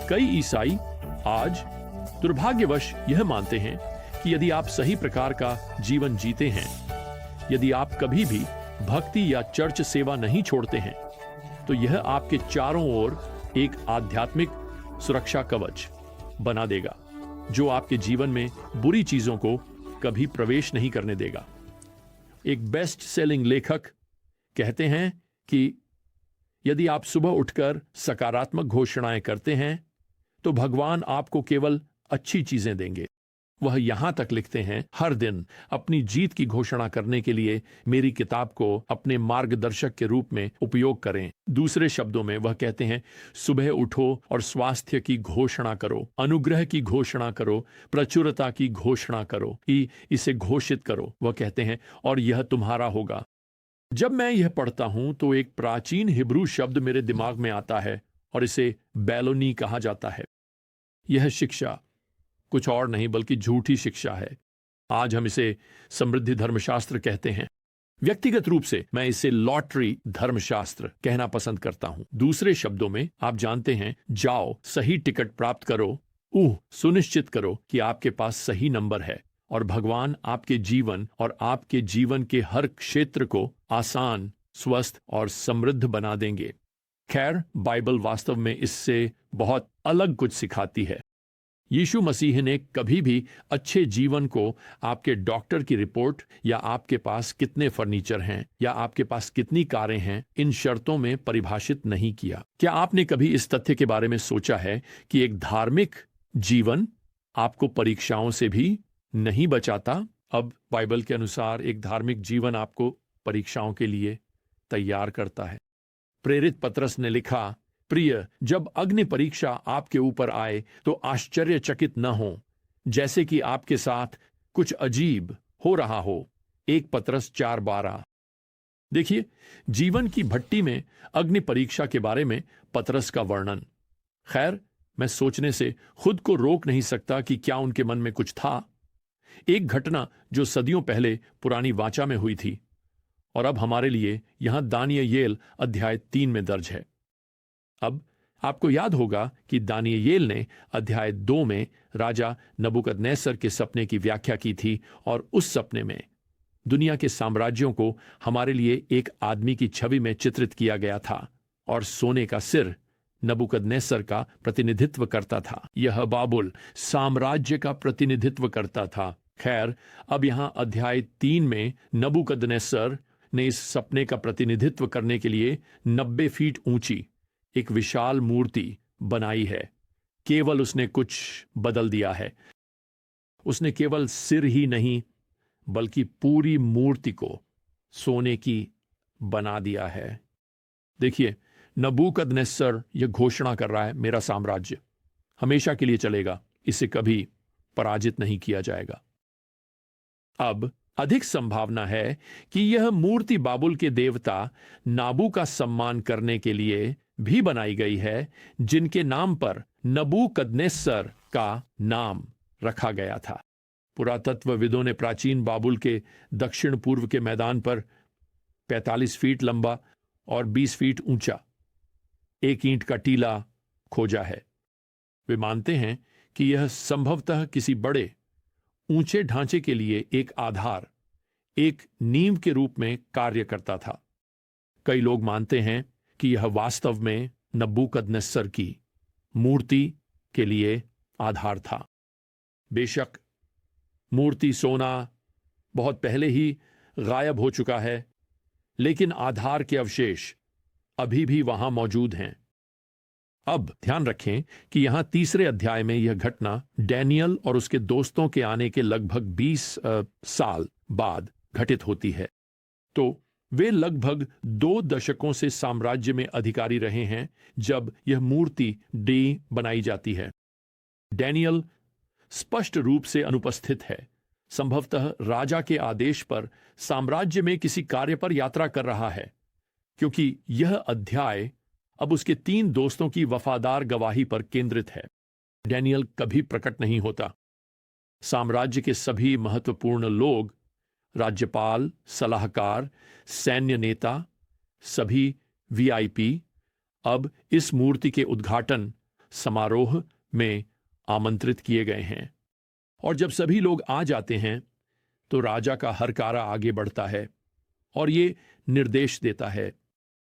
कई ईसाई आज दुर्भाग्यवश यह मानते हैं कि यदि आप सही प्रकार का जीवन जीते हैं, यदि आप कभी भी भक्ति या चर्च सेवा नहीं छोड़ते हैं, तो यह आपके चारों ओर एक आध्यात्मिक सुरक्षा कवच बना देगा जो आपके जीवन में बुरी चीजों को कभी प्रवेश नहीं करने देगा। एक बेस्ट सेलिंग लेखक कहते हैं कि यदि आप सुबह उठकर सकारात्मक घोषणाएं करते हैं तो भगवान आपको केवल अच्छी चीजें देंगे। वह यहां तक लिखते हैं, हर दिन अपनी जीत की घोषणा करने के लिए मेरी किताब को अपने मार्गदर्शक के रूप में उपयोग करें। दूसरे शब्दों में वह कहते हैं, सुबह उठो और स्वास्थ्य की घोषणा करो, अनुग्रह की घोषणा करो, प्रचुरता की घोषणा करो, इसे घोषित करो। वह कहते हैं और यह तुम्हारा होगा। जब मैं यह पढ़ता हूं तो एक प्राचीन हिब्रू शब्द मेरे दिमाग में आता है और इसे बैलोनी कहा जाता है। यह शिक्षा कुछ और नहीं बल्कि झूठी शिक्षा है। आज हम इसे समृद्धि धर्मशास्त्र कहते हैं। व्यक्तिगत रूप से मैं इसे लॉटरी धर्मशास्त्र कहना पसंद करता हूं। दूसरे शब्दों में आप जानते हैं, जाओ सही टिकट प्राप्त करो, सुनिश्चित करो कि आपके पास सही नंबर है और भगवान आपके जीवन और आपके जीवन के हर क्षेत्र को आसान, स्वस्थ और समृद्ध बना देंगे। खैर, बाइबल वास्तव में इससे बहुत अलग कुछ सिखाती है। यीशु मसीह ने कभी भी अच्छे जीवन को आपके डॉक्टर की रिपोर्ट या आपके पास कितने फर्नीचर हैं या आपके पास कितनी कारें हैं, इन शर्तों में परिभाषित नहीं किया। क्या आपने कभी इस तथ्य के बारे में सोचा है कि एक धार्मिक जीवन आपको परीक्षाओं से भी नहीं बचाता? अब बाइबल के अनुसार एक धार्मिक जीवन आपको परीक्षाओं के लिए तैयार करता है। प्रेरित पतरस ने लिखा, प्रिय, जब अग्नि परीक्षा आपके ऊपर आए तो आश्चर्यचकित न हो, जैसे कि आपके साथ कुछ अजीब हो रहा हो। 1 पतरस 4:12। देखिए, जीवन की भट्टी में अग्नि परीक्षा के बारे में पतरस का वर्णन। खैर, मैं सोचने से खुद को रोक नहीं सकता कि क्या उनके मन में कुछ था। एक घटना जो सदियों पहले पुरानी वाचा में हुई थी और अब हमारे लिए यहां दानियेल अध्याय 3 में दर्ज है। अब आपको याद होगा कि दानियेल ने अध्याय 2 में राजा नबूकदनेस्सर के सपने की व्याख्या की थी और उस सपने में दुनिया के साम्राज्यों को हमारे लिए एक आदमी की छवि में चित्रित किया गया था और सोने का सिर नबूकदनेस्सर का प्रतिनिधित्व करता था। यह बाबुल साम्राज्य का प्रतिनिधित्व करता था। खैर, अब यहां अध्याय 3 में नबूकदनेस्सर ने इस सपने का प्रतिनिधित्व करने के लिए 90 फीट ऊंची एक विशाल मूर्ति बनाई है। केवल उसने कुछ बदल दिया है। उसने केवल सिर ही नहीं बल्कि पूरी मूर्ति को सोने की बना दिया है। देखिए, नबूकदनेस्सर यह घोषणा कर रहा है, मेरा साम्राज्य हमेशा के लिए चलेगा, इसे कभी पराजित नहीं किया जाएगा। अब अधिक संभावना है कि यह मूर्ति बाबुल के देवता नाबू का सम्मान करने के लिए भी बनाई गई है, जिनके नाम पर नबूकदनेस्सर का नाम रखा गया था। पुरातत्वविदों ने प्राचीन बाबुल के दक्षिण पूर्व के मैदान पर 45 फीट लंबा और 20 फीट ऊंचा एक ईंट का टीला खोजा है। वे मानते हैं कि यह संभवतः किसी बड़े ऊंचे ढांचे के लिए एक आधार, एक नींव के रूप में कार्य करता था। कई लोग मानते हैं कि यह वास्तव में नबूकदनेस्सर की मूर्ति के लिए आधार था। बेशक मूर्ति सोना बहुत पहले ही गायब हो चुका है, लेकिन आधार के अवशेष अभी भी वहां मौजूद हैं। अब ध्यान रखें कि यहां 3 अध्याय में यह घटना डैनियल और उसके दोस्तों के आने के लगभग 20 साल बाद घटित होती है। तो वे लगभग 2 दशकों से साम्राज्य में अधिकारी रहे हैं जब यह मूर्ति बनाई जाती है। डैनियल स्पष्ट रूप से अनुपस्थित है, संभवतः राजा के आदेश पर साम्राज्य में किसी कार्य पर यात्रा कर रहा है, क्योंकि यह अध्याय अब उसके 3 दोस्तों की वफादार गवाही पर केंद्रित है। डैनियल कभी प्रकट नहीं होता। साम्राज्य के सभी महत्वपूर्ण लोग, राज्यपाल, सलाहकार, सैन्य नेता, सभी वीआईपी अब इस मूर्ति के उद्घाटन समारोह में आमंत्रित किए गए हैं। और जब सभी लोग आ जाते हैं तो राजा का हरकारा आगे बढ़ता है और ये निर्देश देता है।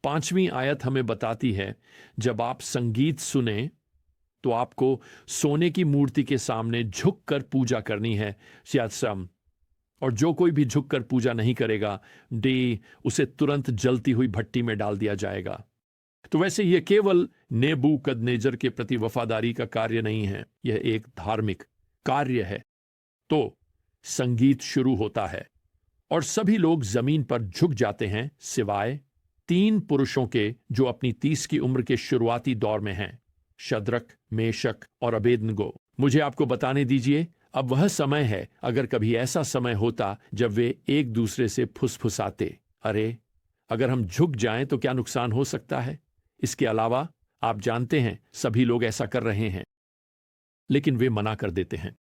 5वीं आयत हमें बताती है, जब आप संगीत सुने तो आपको सोने की मूर्ति के सामने झुककर पूजा करनी है, श्याम। और जो कोई भी झुककर पूजा नहीं करेगा, उसे तुरंत जलती हुई भट्टी में डाल दिया जाएगा। तो वैसे यह केवल नेबूकदनेजर के प्रति वफादारी का कार्य नहीं है, यह एक धार्मिक कार्य है। तो संगीत शुरू होता है और सभी लोग जमीन पर झुक जाते हैं, सिवाय 3 पुरुषों के जो अपनी 30 की उम्र के शुरुआती दौर में हैं, शद्रक, मेशक और अबेदनगो। मुझे आपको बताने दीजिए, अब वह समय है, अगर कभी ऐसा समय होता जब वे एक दूसरे से फुसफुसाते, अरे अगर हम झुक जाएं तो क्या नुकसान हो सकता है। इसके अलावा आप जानते हैं सभी लोग ऐसा कर रहे हैं, लेकिन वे मना कर देते हैं।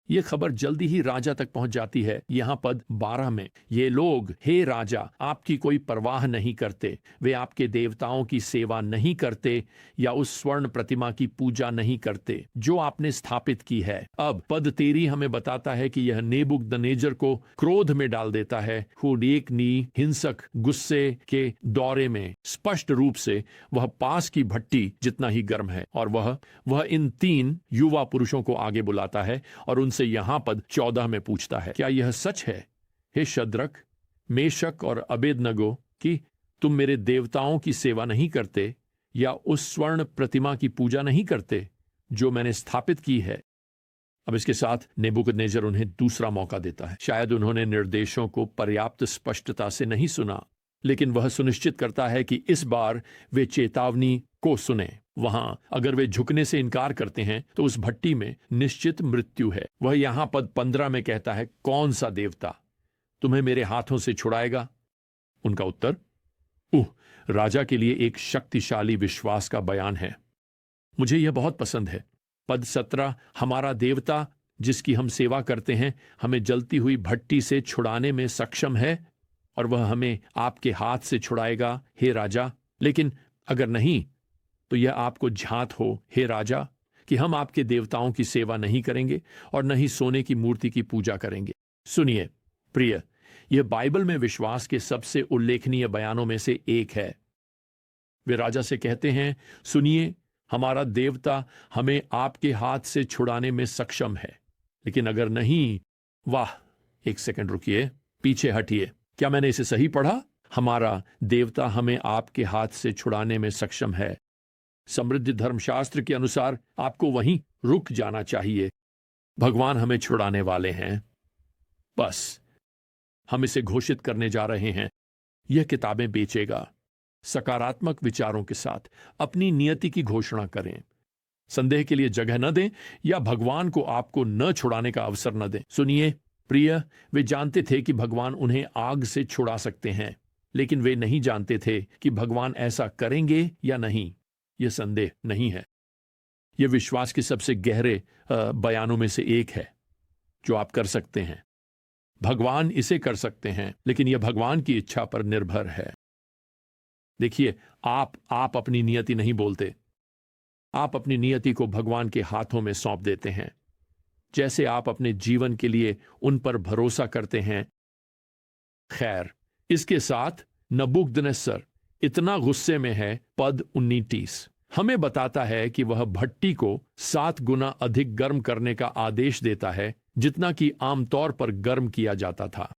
यह खबर जल्दी ही राजा तक पहुंच जाती है। यहां पद 12 में, ये लोग, हे राजा, आपकी कोई परवाह नहीं करते, वे आपके देवताओं की सेवा नहीं करते या उस स्वर्ण प्रतिमा की पूजा नहीं करते जो आपने स्थापित की है। अब पद 13 हमें बताता है कि यह नेबूकदनेजर को क्रोध में डाल देता है। हुडेकनी हिंसक गुस्से के दौरे में स्पष्ट रूप से वह पास की भट्टी जितना ही गर्म है, और वह इन 3 युवा पुरुषों को आगे बुलाता है और उनसे यहां पद 14 में पूछता है, क्या यह सच है, हे शद्रक, मेशक और अबेदनगो, कि तुम मेरे देवताओं की सेवा नहीं करते या उस स्वर्ण प्रतिमा की पूजा नहीं करते जो मैंने स्थापित की है। अब इसके साथ नेबूकदनेजर उन्हें दूसरा मौका देता है। शायद उन्होंने निर्देशों को पर्याप्त स्पष्टता से नहीं सुना, लेकिन वह सुनिश्चित करता है कि इस बार वे चेतावनी को सुने। वहां अगर वे झुकने से इनकार करते हैं तो उस भट्टी में निश्चित मृत्यु है। वह यहां पद 15 में कहता है, कौन सा देवता तुम्हें मेरे हाथों से छुड़ाएगा? उनका उत्तर राजा के लिए एक शक्तिशाली विश्वास का बयान है। मुझे यह बहुत पसंद है। पद 17, हमारा देवता जिसकी हम सेवा करते हैं हमें जलती हुई भट्टी से छुड़ाने में सक्षम है और वह हमें आपके हाथ से छुड़ाएगा, हे राजा। लेकिन अगर नहीं तो यह आपको झांत हो, हे राजा, कि हम आपके देवताओं की सेवा नहीं करेंगे और न ही सोने की मूर्ति की पूजा करेंगे। सुनिए प्रिय, यह बाइबल में विश्वास के सबसे उल्लेखनीय बयानों में से एक है। वे राजा से कहते हैं, सुनिए, हमारा देवता हमें आपके हाथ से छुड़ाने में सक्षम है, लेकिन अगर नहीं, वाह, एक सेकंड रुकिए, पीछे हटिए, क्या मैंने इसे सही पढ़ा? हमारा देवता हमें आपके हाथ से छुड़ाने में सक्षम है। समृद्ध धर्मशास्त्र के अनुसार आपको वहीं रुक जाना चाहिए। भगवान हमें छुड़ाने वाले हैं। बस हम इसे घोषित करने जा रहे हैं। यह किताबें बेचेगा। सकारात्मक विचारों के साथ अपनी नियति की घोषणा करें। संदेह के लिए जगह न दें या भगवान को आपको न छुड़ाने का अवसर न दें। सुनिए प्रिय, वे जानते थे कि भगवान उन्हें आग से छुड़ा सकते हैं, लेकिन वे नहीं जानते थे कि भगवान ऐसा करेंगे या नहीं। यह संदेह नहीं है। यह विश्वास के सबसे गहरे बयानों में से एक है जो आप कर सकते हैं। भगवान इसे कर सकते हैं, लेकिन यह भगवान की इच्छा पर निर्भर है। देखिए, आप अपनी नियति नहीं बोलते। आप अपनी नियति को भगवान के हाथों में सौंप देते हैं, जैसे आप अपने जीवन के लिए उन पर भरोसा करते हैं। खैर, इसके साथ नबूकदनेस्सर इतना गुस्से में है, पद 19 हमें बताता है कि वह भट्टी को 7 गुना अधिक गर्म करने का आदेश देता है, जितना कि आमतौर पर गर्म किया जाता था।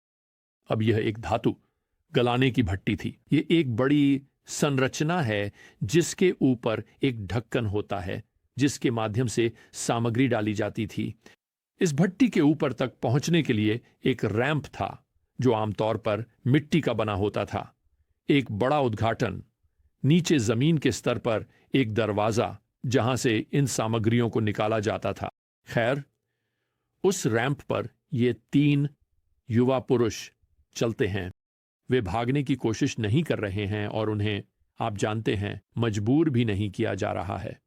अब यह एक धातु गलाने की भट्टी थी। यह एक बड़ी संरचना है जिसके ऊपर एक ढक्कन होता है, जिसके माध्यम से सामग्री डाली जाती थी। इस भट्टी के ऊपर तक पहुंचने के लिए एक रैंप था, जो आमतौर पर मिट्टी का बना होता था। एक बड़ा उद्घाटन, नीचे जमीन के स्तर पर एक दरवाजा जहां से इन सामग्रियों को निकाला जाता था। खैर, उस रैंप पर ये 3 युवा पुरुष चलते हैं। वे भागने की कोशिश नहीं कर रहे हैं और उन्हें, आप जानते हैं, मजबूर भी नहीं किया जा रहा है।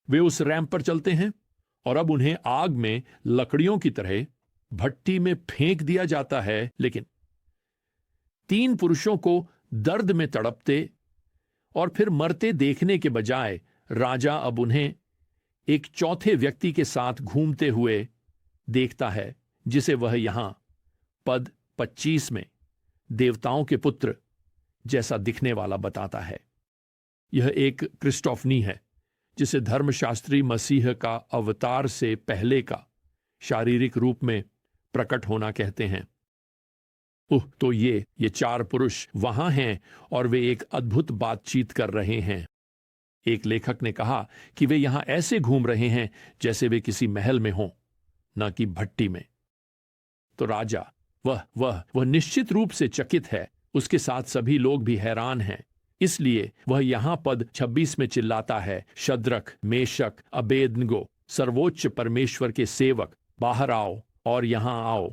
वे उस रैंप पर चलते हैं और अब उन्हें आग में लकड़ियों की तरह भट्टी में फेंक दिया जाता है। लेकिन 3 पुरुषों को दर्द में तड़पते और फिर मरते देखने के बजाय राजा अब उन्हें एक चौथे व्यक्ति के साथ घूमते हुए देखता है, जिसे वह यहां पद 25 में देवताओं के पुत्र जैसा दिखने वाला बताता है। यह एक क्रिस्टोफनी है, जिसे धर्मशास्त्री मसीह का अवतार से पहले का शारीरिक रूप में प्रकट होना कहते हैं। तो ये 4 पुरुष वहां हैं और वे एक अद्भुत बातचीत कर रहे हैं। एक लेखक ने कहा कि वे यहां ऐसे घूम रहे हैं जैसे वे किसी महल में हों, न कि भट्टी में। तो राजा वह निश्चित रूप से चकित है। उसके साथ सभी लोग भी हैरान हैं। इसलिए वह यहां पद 26 में चिल्लाता है, शद्रक, मेशक, अबेदनगो, सर्वोच्च परमेश्वर के सेवक, बाहर आओ और यहां आओ।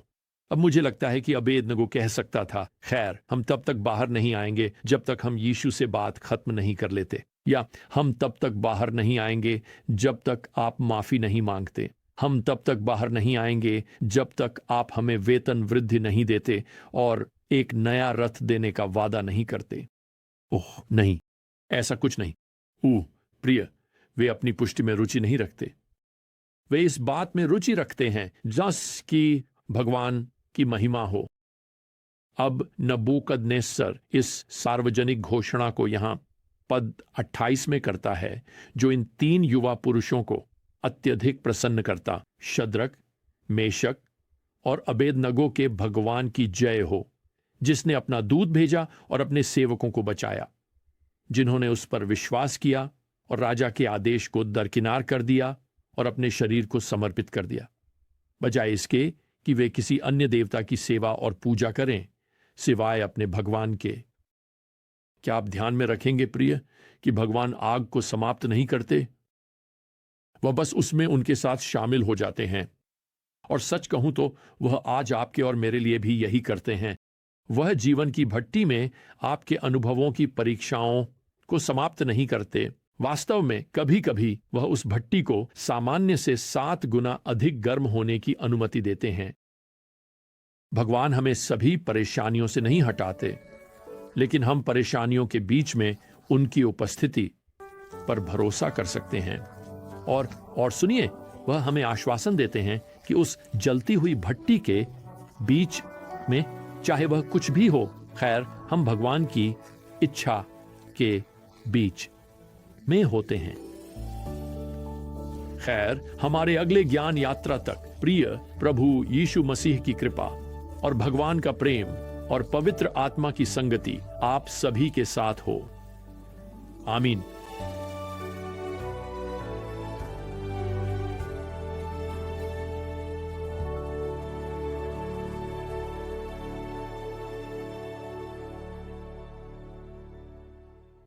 अब मुझे लगता है कि अबेदनगो कह सकता था, खैर हम तब तक बाहर नहीं आएंगे जब तक हम यीशु से बात खत्म नहीं कर लेते, या हम तब तक बाहर नहीं आएंगे जब तक आप माफी नहीं मांगते, हम तब तक बाहर नहीं आएंगे जब तक आप हमें वेतन वृद्धि नहीं देते और एक नया रथ देने का वादा नहीं करते। ओह नहीं, ऐसा कुछ नहीं। प्रिय, वे अपनी पुष्टि में रुचि नहीं रखते। वे इस बात में रुचि रखते हैं जस कि भगवान की महिमा हो। अब नबूकदनेस्सर इस सार्वजनिक घोषणा को यहां पद 28 में करता है, जो इन 3 युवा पुरुषों को अत्यधिक प्रसन्न करता। शद्रक, मेशक और अबेदनगो के भगवान की जय हो, जिसने अपना दूत भेजा और अपने सेवकों को बचाया, जिन्होंने उस पर विश्वास किया और राजा के आदेश को दरकिनार कर दिया और अपने शरीर को समर्पित कर दिया, बजाय इसके कि वे किसी अन्य देवता की सेवा और पूजा करें सिवाय अपने भगवान के। क्या आप ध्यान में रखेंगे प्रिय कि भगवान आग को समाप्त नहीं करते, वह बस उसमें उनके साथ शामिल हो जाते हैं। और सच कहूं तो वह आज आपके और मेरे लिए भी यही करते हैं। वह जीवन की भट्टी में आपके अनुभवों की परीक्षाओं को समाप्त नहीं करते। वास्तव में कभी कभी वह उस भट्टी को सामान्य से 7 गुना अधिक गर्म होने की अनुमति देते हैं। भगवान हमें सभी परेशानियों से नहीं हटाते, लेकिन हम परेशानियों के बीच में उनकी उपस्थिति पर भरोसा कर सकते हैं। और सुनिए, वह हमें आश्वासन देते हैं कि उस जलती हुई भट्टी के बीच में चाहे वह कुछ भी हो, खैर हम भगवान की इच्छा के बीच में होते हैं। खैर, हमारे अगले ज्ञान यात्रा तक प्रिय प्रभु यीशु मसीह की कृपा और भगवान का प्रेम और पवित्र आत्मा की संगति आप सभी के साथ हो। आमीन।